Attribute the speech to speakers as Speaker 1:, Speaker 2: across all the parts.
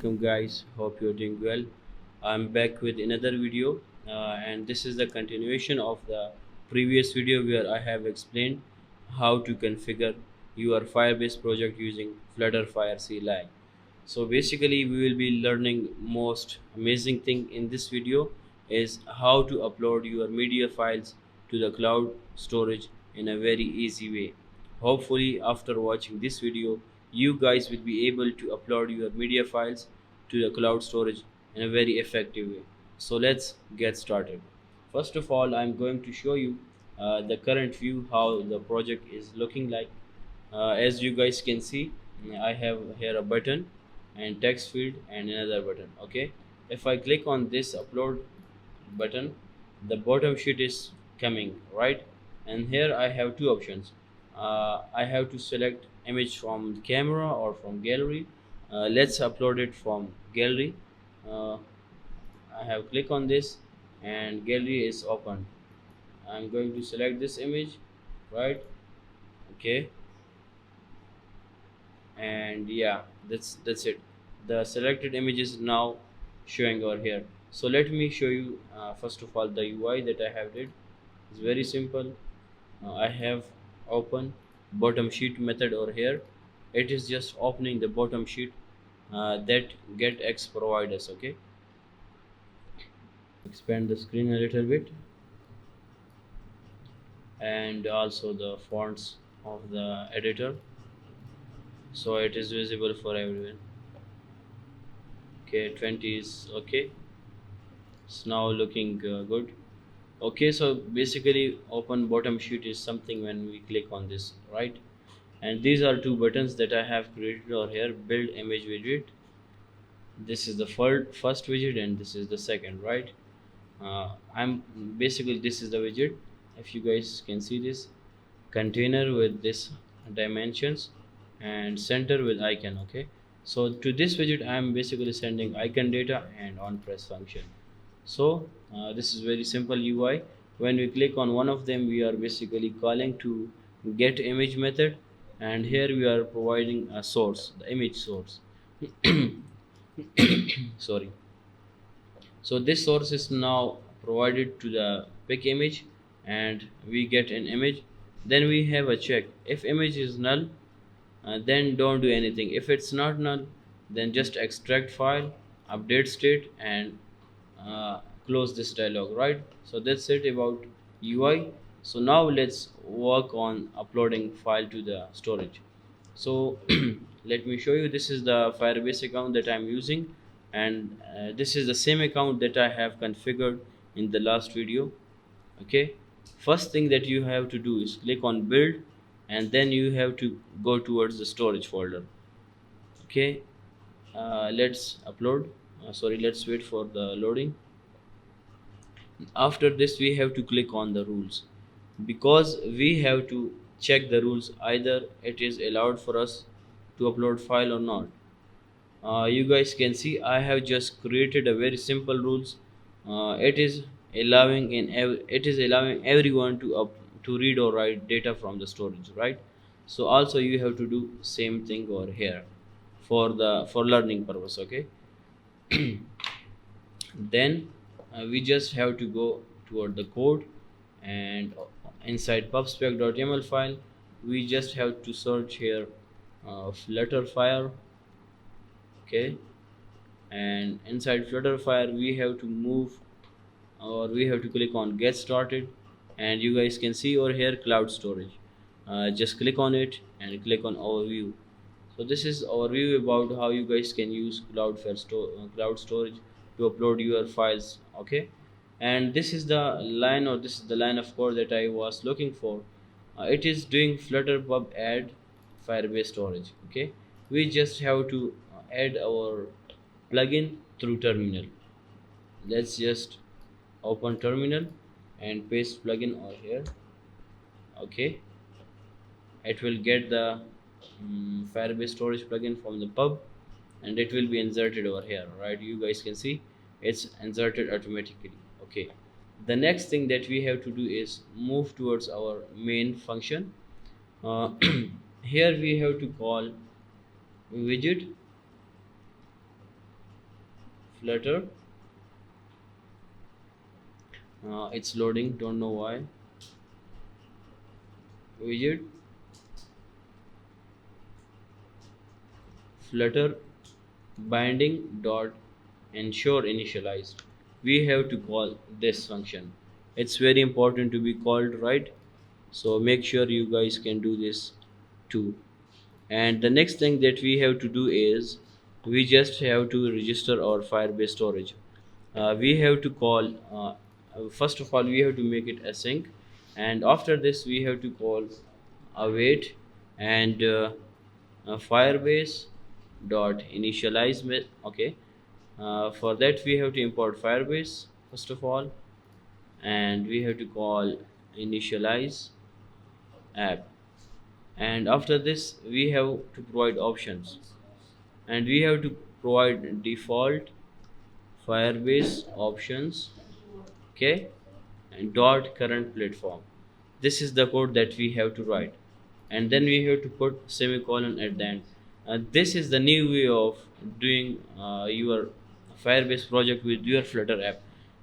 Speaker 1: welcome guys. Hope you're doing well. I'm back with another video, and this is the continuation of the previous video where I have explained how to configure your Firebase project using Flutter Fire CLI. So basically, we will be learning most amazing thing in this video is how to upload your media files to the cloud storage in a very easy way. Hopefully, after watching this video, you guys will be able to upload your media files to the cloud storage in a very effective way. So let's get started. First of all, I'm going to show you the current view how the project is looking like. As you guys can see, I have here a button and text field and another button. Okay, if I click on this upload button, the bottom sheet is coming, right? And here I have two options. I have to select image from the camera or from gallery. Let's upload it from gallery. uh, I have click on this and gallery is open. I'm going to select this image, right? Okay, and yeah, that's it. The selected image is now showing over here. So let me show you first of all the UI that I have did. It's very simple. I have open bottom sheet method over here. It is just opening the bottom sheet that getX provide us. Okay, expand the screen a little bit, and also the fonts of the editor so it is visible for everyone. Okay, 20 is okay. It's now looking good. Okay, so basically open bottom sheet is something when we click on this, right? And these are two buttons that I have created over here. Build image widget, this is the first widget and this is the second, right? I'm basically, this is the widget. If you guys can see this container with this dimensions and center with icon. Okay, so to this widget I am basically sending icon data and on press function. So this is very simple UI. When we click on one of them, we are basically calling to get image method, and here we are providing a source, the image source. Sorry. So this source is now provided to the pick image, and we get an image. Then we have a check. If image is null, then don't do anything. If it's not null, then just extract file, update state, and close this dialog, right? So that's it about UI. So now let's work on uploading file to the storage. So let me show you. This is the Firebase account that I'm using, and this is the same account that I have configured in the last video. Okay, first thing that you have to do is click on build, and then you have to go towards the storage folder. Okay, let's upload. Sorry, let's wait for the loading. After this we have to click on the rules, because we have to check the rules either it is allowed for us to upload file or not. You guys can see I have just created a very simple rules. It is allowing it is allowing everyone to read or write data from the storage, right? So also you have to do same thing over here for learning purpose. Okay, then we just have to go toward the code, and inside pubspec.yaml file we just have to search here flutter fire. Okay, and inside flutter fire we have to move, or we have to click on get started, and you guys can see over here cloud storage. Just click on it and click on overview. So this is overview about how you guys can use cloud storage to upload your files. Okay, and this is the line, or this is the line of code that I was looking for. It is doing flutter pub add firebase storage. Okay, we just have to add our plugin through terminal. Let's just open terminal and paste plugin over here. Okay, it will get the firebase storage plugin from the pub, and it will be inserted over here, right? You guys can see it's inserted automatically. Okay, the next thing that we have to do is move towards our main function. uh, Here we have to call widget, Flutter. It's loading, don't know why. Widget Flutter binding dot ensure initialized. We have to call this function. It's very important to be called right, so make sure you guys can do this too. And the next thing that we have to do is we just have to register our Firebase storage. We have to call first of all we have to make it async, and after this we have to call await and Firebase dot initialize okay. For that we have to import Firebase first of all, and we have to call initialize app, and after this we have to provide options, and we have to provide default Firebase options, okay, and dot current platform. This is the code that we have to write, and then we have to put semicolon at the end. This is the new way of doing your Firebase project with your Flutter app,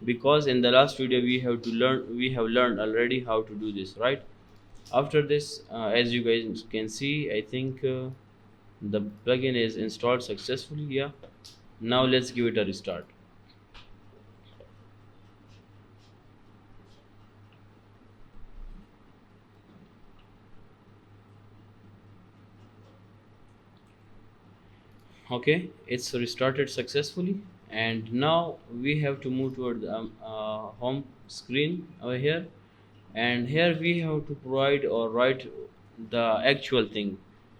Speaker 1: because in the last video we have learned already how to do this, right? After this, as you guys can see, I think the plugin is installed successfully. Yeah, now let's give it a restart. Okay, it's restarted successfully, and now we have to move toward the home screen over here, and here we have to provide or write the actual thing,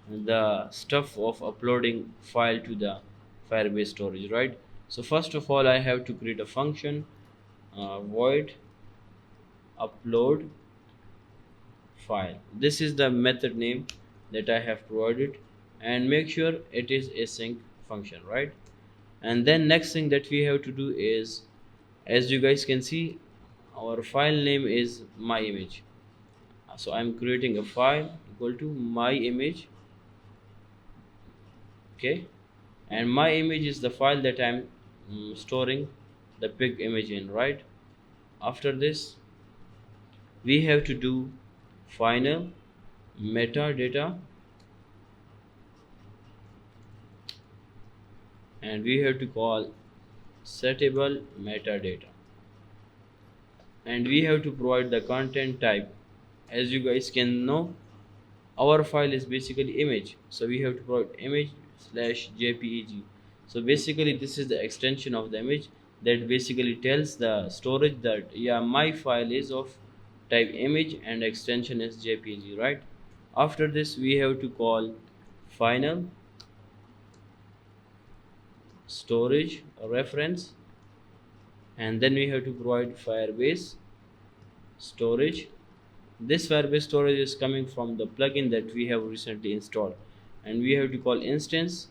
Speaker 1: the stuff of uploading file to the Firebase storage, right? So first of all I have to create a function, void upload file. This is the method name that I have provided, and make sure it is async function, right? And then next thing that we have to do is, as you guys can see, our file name is my image. So I'm creating a file equal to my image, okay, and my image is the file that I'm storing the pig image in, right? After this we have to do final metadata, and we have to call settable metadata, and we have to provide the content type. As you guys can know, our file is basically image, so we have to provide image slash jpeg. So basically this is the extension of the image that basically tells the storage that yeah, my file is of type image and extension is jpeg, right? After this we have to call final storage reference, and then we have to provide Firebase storage. This Firebase storage is coming from the plugin that we have recently installed, and we have to call instance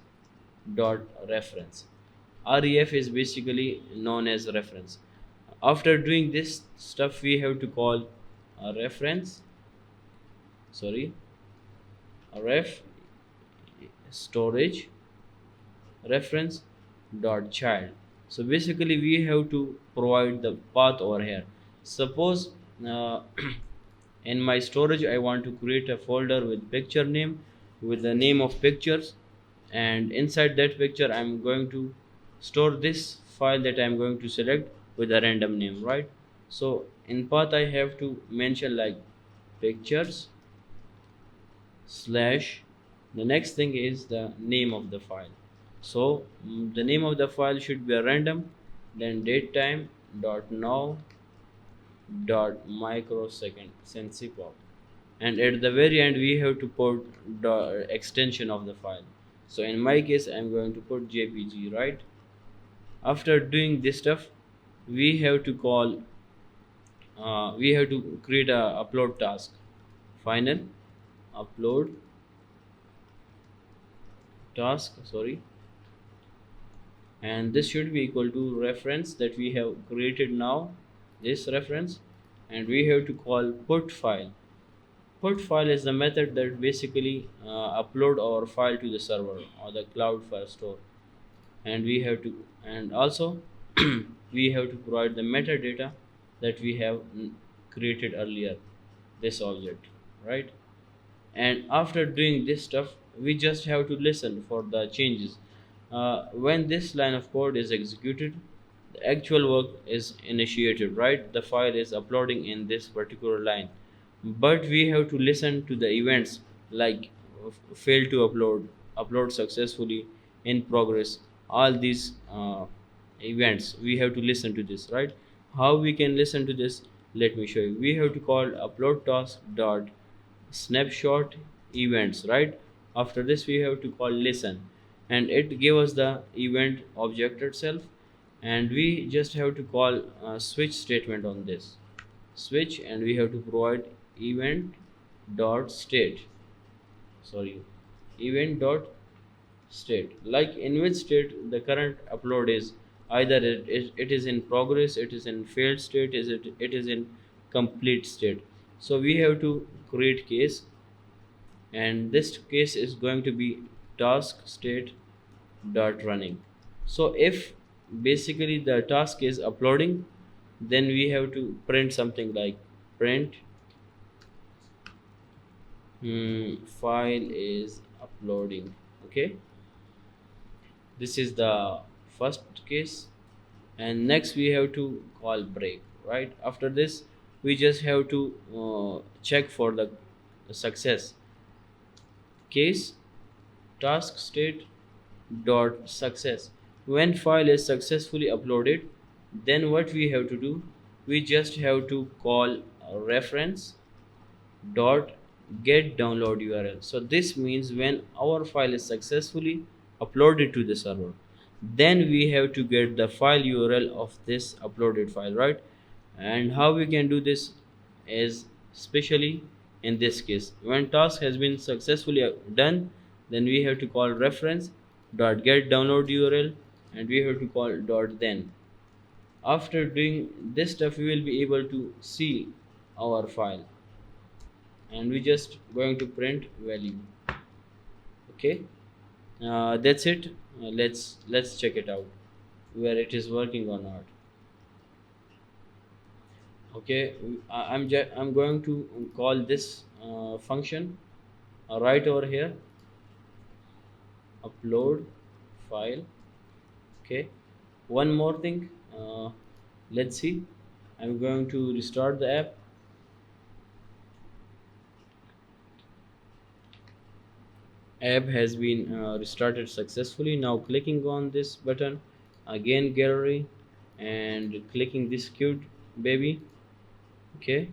Speaker 1: dot reference. Ref is basically known as reference. After doing this stuff we have to call a reference, sorry, a ref storage reference dot child. So basically we have to provide the path over here. Suppose uh, in my storage I want to create a folder with picture name, with the name of pictures, and inside that picture I'm going to store this file that I'm going to select with a random name, right? So in path I have to mention like pictures slash, the next thing is the name of the file. So the name of the file should be a random, then datetime dot now dot microsecond sensipop, and at the very end we have to put the extension of the file. So in my case I'm going to put jpg, right? After doing this stuff we have to call we have to create a upload task, final upload task, sorry, and this should be equal to reference that we have created now, this reference, and we have to call put file. Put file is the method that basically upload our file to the server or the cloud Firestore. and we have to, and also we have to provide the metadata that we have created earlier, this object, right? And after doing this stuff, we just have to listen for the changes. When this line of code is executed, the actual work is initiated, right? The file is uploading in this particular line, but we have to listen to the events like fail to upload, upload successfully, in progress, all these events we have to listen to this, right? How we can listen to this? Let me show you. We have to call upload task dot snapshot events, right? After this we have to call listen, and it gave us the event object itself, and we just have to call a switch statement on this switch, and we have to provide event dot state, sorry, event dot state, like in which state the current upload is. Either it is in progress, it is in failed state, it is in complete state. So we have to create case, and this case is going to be task state dot running. So if basically the task is uploading, then we have to print something like print file is uploading. Okay, this is the first case, and next we have to call break, right? After this we just have to check for the success case task state dot success. When file is successfully uploaded, then what we have to do, we just have to call a reference dot get download URL. So this means when our file is successfully uploaded to the server, then we have to get the file URL of this uploaded file, right? And how we can do this is, especially in this case, when task has been successfully done, then we have to call reference dot get download URL, and we have to call dot then. After doing this stuff, we will be able to see our file, and we just going to print value. Okay, that's it. Let's check it out where it is working or not. Okay, I'm going to call this function right over here, upload file. Okay, one more thing, let's see. I'm going to restart the app. App has been restarted successfully. Now clicking on this button again, gallery, and clicking this cute baby. Okay,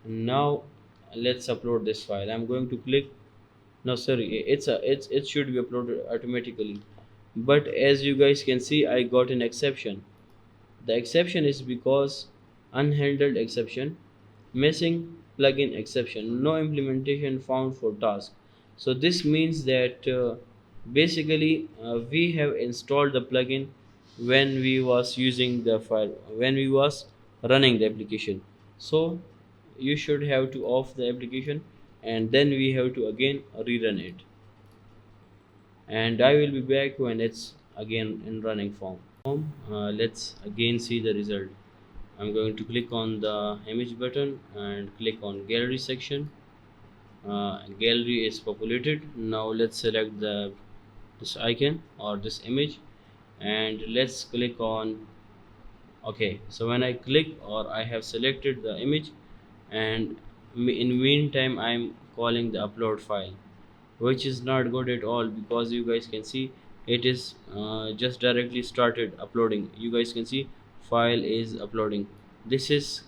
Speaker 1: now let's upload this file. I'm going to click, no sorry, it should be uploaded automatically, but as you guys can see, I got an exception. The exception is because unhandled exception, missing plugin exception, no implementation found for task. So this means that basically we have installed the plugin when we was using the file, when we was running the application. So you should have to off the application, and then we have to again rerun it, and I will be back when it's again in running form. Let's again see the result. I'm going to click on the image button and click on gallery section. Gallery is populated. Now let's select the this icon or this image, and let's click on. Okay, so when I click, or I have selected the image, and in meantime I'm calling the upload file, which is not good at all, because you guys can see it is just directly started uploading. You guys can see file is uploading. This is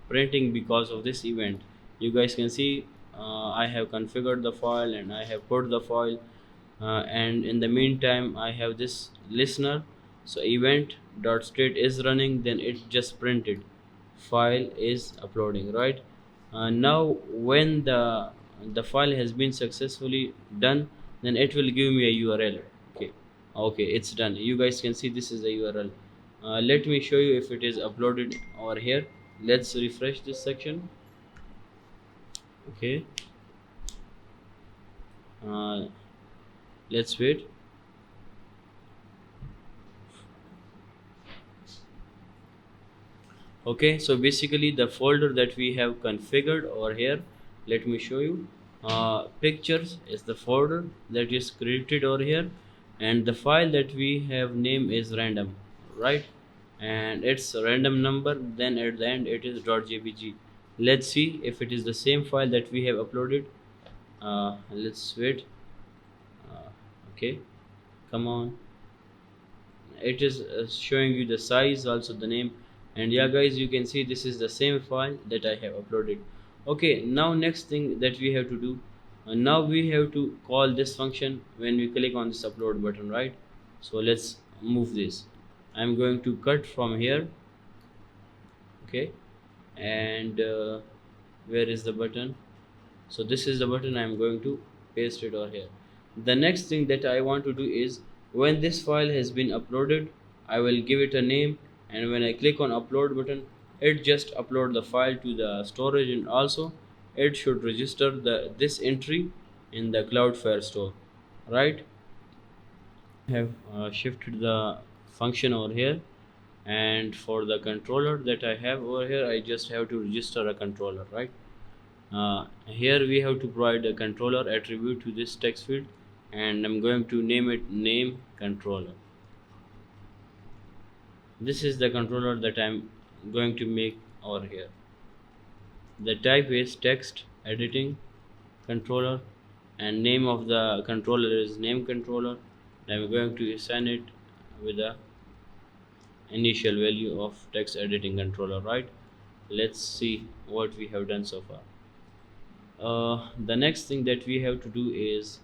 Speaker 1: printing because of this event. You guys can see I have configured the file and I have put the file, and in the meantime I have this listener. So event dot state is running, then it just printed file is uploading, right? Now when the file has been successfully done, then it will give me a URL. Okay, okay, it's done. You guys can see this is a URL. Let me show you if it is uploaded over here. Let's refresh this section. Okay, uh, Let's wait. Okay, so basically the folder that we have configured over here, let me show you. Pictures is the folder that is created over here, and the file that we have name is random, right? And it's a random number, then at the end it is .jpg. Let's see if it is the same file that we have uploaded. Let's wait. uh, okay, come on. It is showing you the size, also the name. And yeah guys, you can see this is the same file that I have uploaded. Okay, now next thing that we have to do, now we have to call this function when we click on this upload button, right? So let's move this. I'm going to cut from here. Okay, and where is the button? So this is the button. I'm going to paste it over here. The next thing that I want to do is, when this file has been uploaded, I will give it a name, and when I click on upload button, it just upload the file to the storage, and also it should register this entry in the cloud Firestore, right? Have shifted the function over here, and for the controller that I have over here, I just have to register a controller, right? Here we have to provide a controller attribute to this text field, and I'm going to name it name controller. This is the controller that I'm going to make over here. The type is text editing controller, and name of the controller is name controller. I'm going to assign it with a initial value of text editing controller, right? Let's see what we have done so far. The next thing that we have to do is,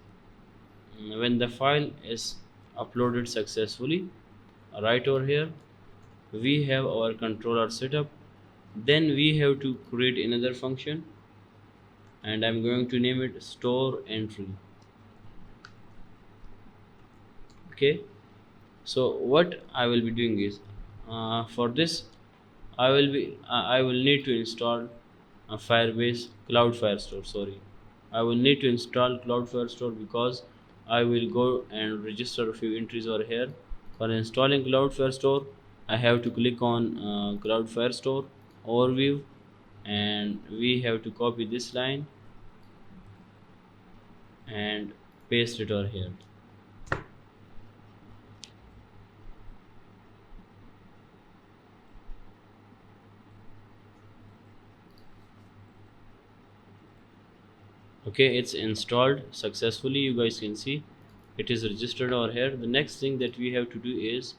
Speaker 1: when the file is uploaded successfully, right over here we have our controller setup. Then we have to create another function, and I'm going to name it store entry. Okay, so what I will be doing is, for this I will need to install a Firebase Cloud Firestore. Sorry, I will need to install Cloud Firestore, because I will go and register a few entries over here. For installing Cloud Firestore, I have to click on Cloud Firestore overview, and we have to copy this line and paste it over here. Okay, it's installed successfully. You guys can see it is registered over here. The next thing that we have to do is,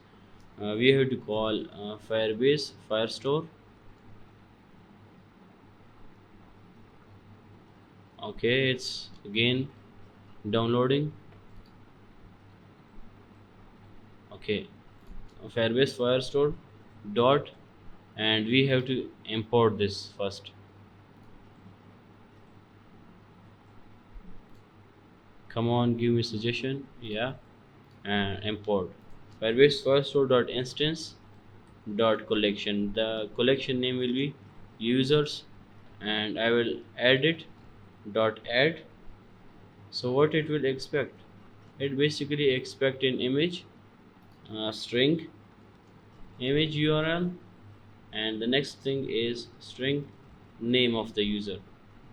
Speaker 1: we have to call Firebase Firestore. Okay, it's again downloading. Okay, Firebase Firestore dot, and we have to import this first. Come on, give me suggestion. Yeah, and import Firebase Firestore dot instance dot collection. The collection name will be users, and I will add it dot add. So what it will expect? It basically expect an image, string image URL, and the next thing is string name of the user.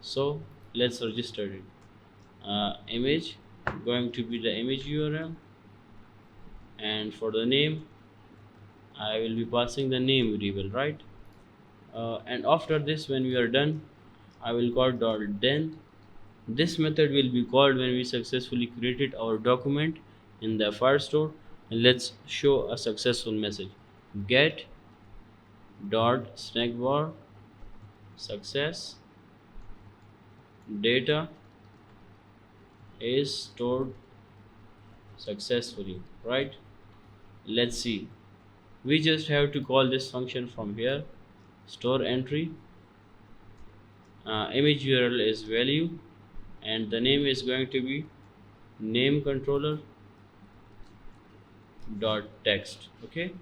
Speaker 1: So let's register it. Image going to be the image URL, and for the name I will be passing the name variable, right? And after this, when we are done, I will call .then. This method will be called when we successfully created our document in the Firestore. And let's show a successful message. Get dot snackbar success data is stored successfully, right? Let's see. We just have to call this function from here. Store entry, image URL is value, and the name is going to be name controller dot text. Okay,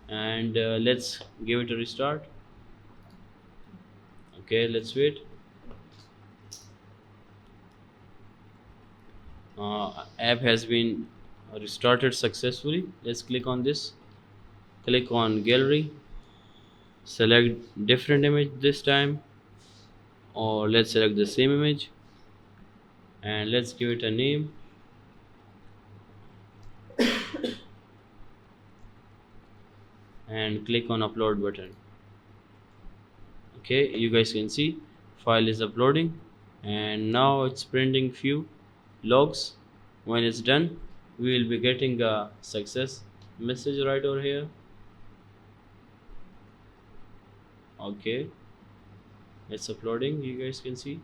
Speaker 1: and let's give it a restart. Okay, let's wait. App has been restarted successfully. Let's click on this. Click on gallery, select different image this time, or let's select the same image and let's give it a name, and click on upload button. Okay, you guys can see file is uploading and now it's printing few logs. When it's done, we will be getting a success message right over here. Okay, it's uploading, you guys can see.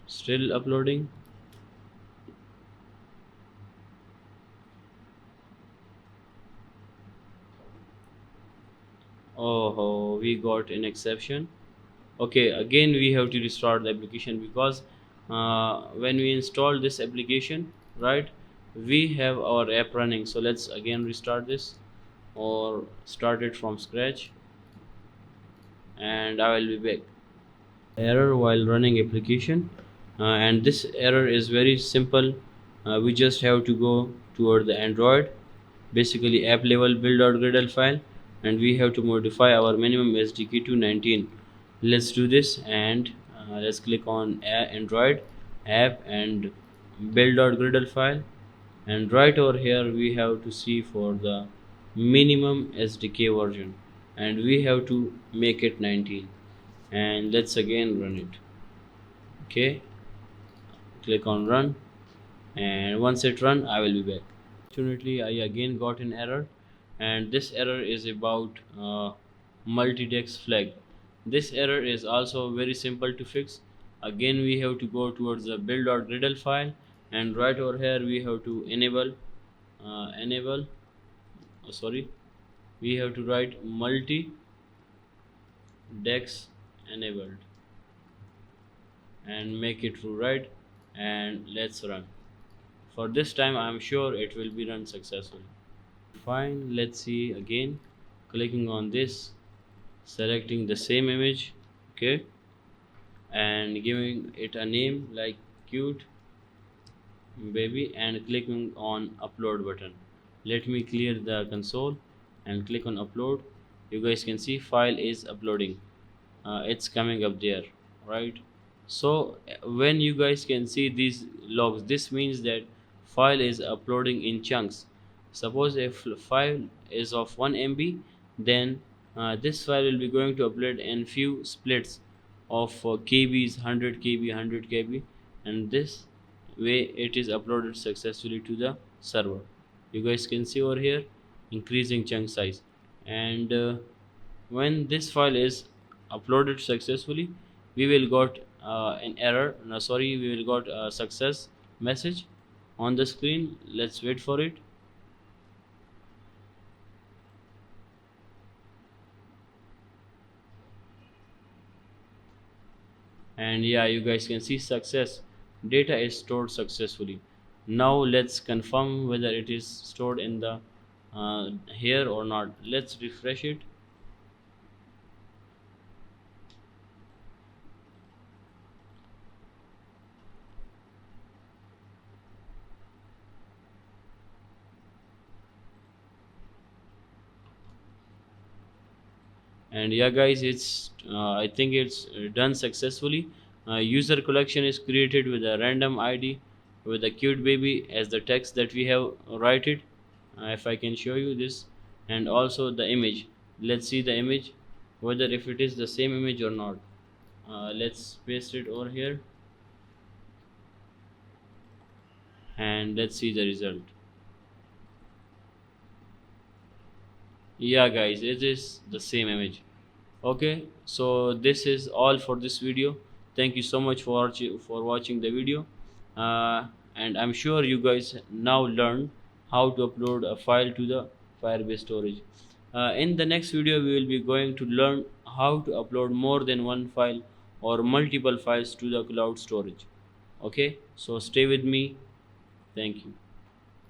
Speaker 1: Still uploading. Oh, we got an exception. Okay, again we have to restart the application because when we install this application, right, we have our app running. So let's again restart this or start it from scratch, and I will be back. Error while running application, and this error is very simple. We just have to go toward the Android, basically app level build.gradle file, and we have to modify our minimum SDK to 19. Let's do this, and let's click on Android app and build.gradle file, and right over here we have to see for the minimum SDK version, and we have to make it 19, and let's again run it. Okay, click on run, and once it run I will be back. Fortunately, I again got an error, and this error is about multi-dex flag. This error is also very simple to fix. Again we have to go towards the build.gradle file, and right over here we have to enable sorry, we have to write multi dex enabled and make it true, right, and let's run. For this time I am sure it will be run successfully. Fine, let's see again. Clicking on this, selecting the same image, okay, and giving it a name like cute baby, and clicking on upload button. Let me clear the console and click on upload. You guys can see file is uploading. It's coming up there, right? So when you guys can see these logs, this means that file is uploading in chunks. Suppose if file is of 1 MB, then this file will be going to upload in few splits of KBs, 100 KB, 100 KB, and this way it is uploaded successfully to the server. You guys can see over here increasing chunk size, and when this file is uploaded successfully, we will got an error, no sorry, we will got a success message on the screen. Let's wait for it. And yeah, you guys can see success, data is stored successfully. Now let's confirm whether it is stored in the here or not. Let's refresh it. And yeah guys, it's I think it's done successfully. User collection is created with a random ID with a cute baby as the text that we have write it. If I can show you this, and also the image. Let's see the image whether if it is the same image or not. Let's paste it over here, and let's see the result. Yeah guys, it is the same image. Okay, so this is all for this video. Thank you so much for watching the video, and I'm sure you guys now learned how to upload a file to the Firebase storage. In the next video we will be going to learn how to upload more than one file or multiple files to the cloud storage. Okay, so stay with me. Thank you.